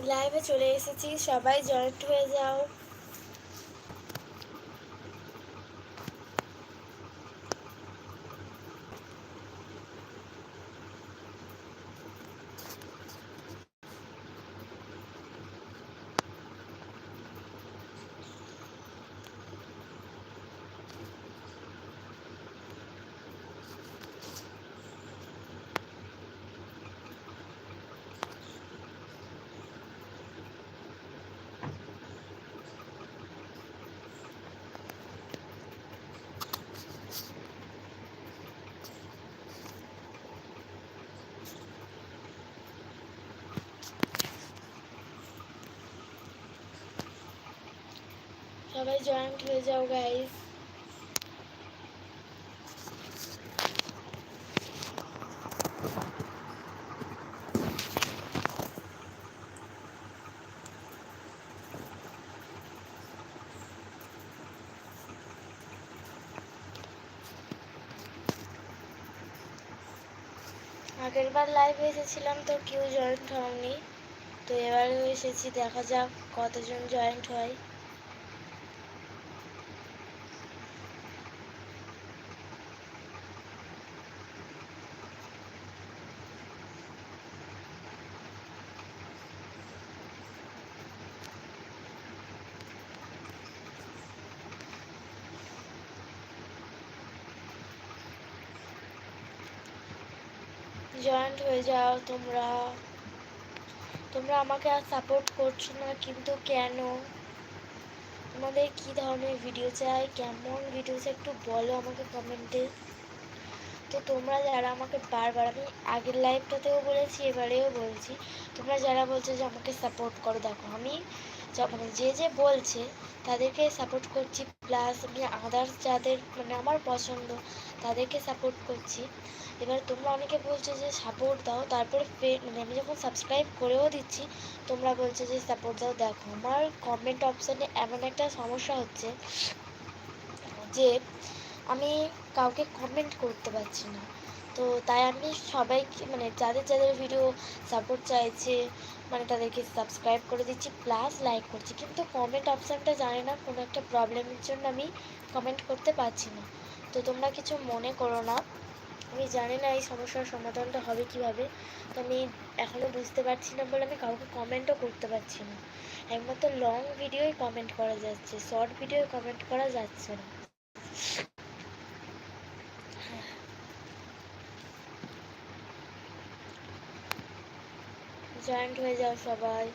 লাইভে চলে এসেছি, সবাই জয়েন্ট হয়ে যাও। সবাই জয়েন্ট হয়ে যাও গাইস। আগের বার লাইভে এসেছিলাম তো কেউ জয়েন্ট হয়নি, তো এবারেও এসেছি, দেখা যাক কতজন জয়েন্ট হয়। জয়েন্ট হয়ে যাও তোমরা। তোমরা আমাকে আর সাপোর্ট করছো না, কিন্তু কেন? তোমাদের কি ধরনের ভিডিও চাই, কেমন ভিডিও চাই একটু বলো আমাকে কমেন্টে। তো তোমরা যারা আমাকে বারবার, আমি আগের লাইভটাতেও বলেছি এবারেও বলছি, তোমরা যারা বলছো যে আমাকে সাপোর্ট করো, দেখো আমি মানে যে বলছে তাদেরকে সাপোর্ট করছি, প্লাস আমি আদার্স যাদের মানে আমার পছন্দ তাদেরকে সাপোর্ট করছি। এবার তোমরা অনেকে বলছো যে সাপোর্ট দাও, তারপরে মানে আমি যখন সাবস্ক্রাইব করেও দিচ্ছি তোমরা বলছো যে সাপোর্ট দাও। দেখো আমার কমেন্ট অপশানে এমন একটা সমস্যা হচ্ছে যে আমি কাউকে কমেন্ট করতে পারছি না, তো তাই আমি সবাইকে মানে যাদের যাদের ভিডিও সাপোর্ট চাইছে মানে তাদেরকে সাবস্ক্রাইব করে দিচ্ছি, প্লাস লাইক করছি, কিন্তু কমেন্ট অপশানটা জানি না কোনো একটা প্রবলেমের জন্য আমি কমেন্ট করতে পারছি না। তো তোমরা কিছু মনে করো না, আমি জানি না এই সমস্যার সমাধানটা হবে কীভাবে, তো আমি এখনও বুঝতে পারছি না বলে আমি কাউকে কমেন্টও করতে পারছি না। একমাত্র লং ভিডিওই কমেন্ট করা যাচ্ছে, শর্ট ভিডিও কমেন্ট করা যাচ্ছে না। জয়েন্ট হয়ে যাও সবাই।